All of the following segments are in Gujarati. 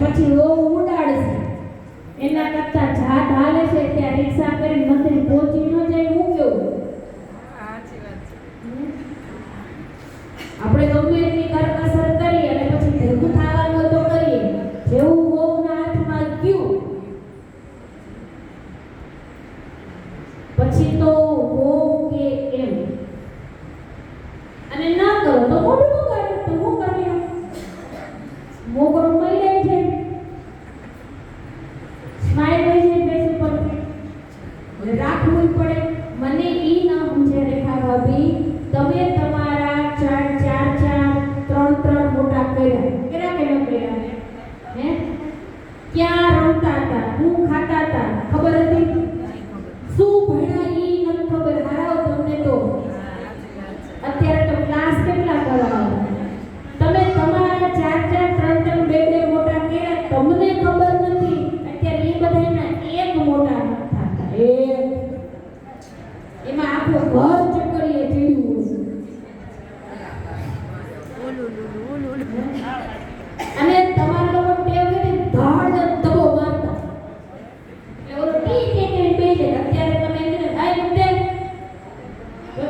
પછી વો ઉડાડશે. એના કરતા જાત હાલે છે ત્યાં રિક્ષા કરીને મંદિર પહોંચી ન જાય હું કેવું? સાચી વાત છે. આપણે ગમે એટલી કરકસર કરીએ અને પછી ભેગું થવાનું તો કરીએ. જેવું વહુના હાથમાં ગયું પછી તો વહુ કે એમ અને ના કરો તો મોઢું બગાડે તો હું કરીએ? મોગરો મળી જાય છે, સ્માઈલ હોય છે ફેસ ઉપર, રાખવું પડે. મને ઈ ના સમજે રેખા ભાભી, તમે તમારા ચાર ત્રણ મોટા કર્યા કે ન કર્યા? હે ક્યાં રમતા હતા, હું ખાતા હતા, ખબર હતી? શું ભણ્યા ઈ નથી ખબર. હારાઓ તમને તો અત્યારે તો ક્લાસ કેટલા કરાવો. તમે તમારા ચાર ત્રણ બે મોટા કર્યા, તમને ખબર નથી. અત્યારે એ બધાના એક મોટા નથી થતા. એમાં આખું ઘર ચકરીએ ચીડ્યું અને તમારા લોકો ટેવ કરી ધાડ દબો મારતા એટલે ઓલો ટી કે બેસે. અત્યારે તમે એને આઈ મુદ્દે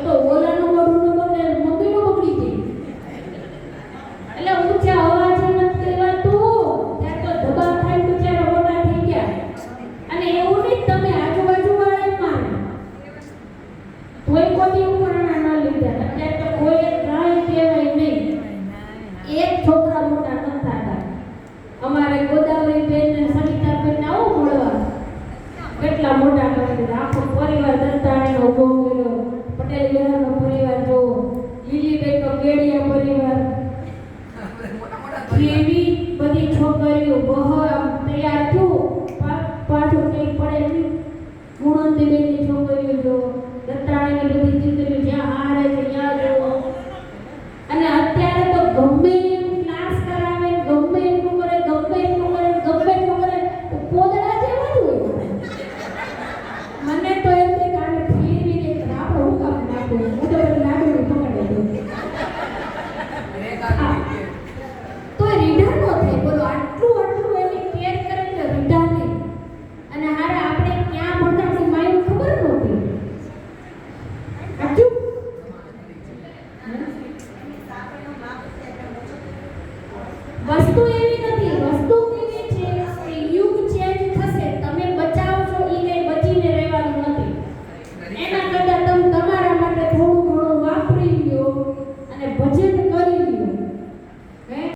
તો ઓલાનું મોઢું ન બગડે, મમ્મીનું બગડી જાય. એટલે ઊંચા અવાજે નથી કહેવાતું. ત્યાં તો દબા ખાઈ બિચારા મોટા થઈ ગયા. અને એવું નહીં તમે આજુબાજુ વાળા મારે કોઈ કોઈ ઉપરના ન લીધા. અત્યારે તો કોઈ કાંઈ કહેવાય નહીં. એક છોકરા મોટા ન થતા. અમારે ગોદાવરી બેન ને સવિતા બેન ને આવો મળવા કેટલા મોટા કરી દીધા. આખો પરિવાર દત્તાણીનો ઉભો કર્યો. પટેલ બહેનનો પરિવાર જો, લીલીબેન નો કેડિયા પરિવાર, કેવી બધી છોકરીઓ બહાર તૈયાર થયું. પાછું કંઈ પડે નહીં. ગુણવંતીબેન ની છોકરીઓ જો, દત્તાણીની બધી દીકરીઓ જ્યાં હારે છે ત્યાં જો. અને અત્યારે તો ગમે એમ ક્લાસ કરાવે, ગમે એટલું કરે, ગમે એટલું કરે, ગમે એટલું કરે, તો પોદળા જેવા જ હોય. મને તો એમ કે કાલે ફેરવી દે તો આપણે હું કામ નાખું. હું તો બધી લાડુડી પકડી દઉં. તો રીઢા નો થાય. બોલો આટલું એની કેર કરે તો રીઢા નહીં. અને હારે આપણે ક્યાં ભણતા આપણી માયું ખબર નહોતી. સાચું? વસ્તુ એવી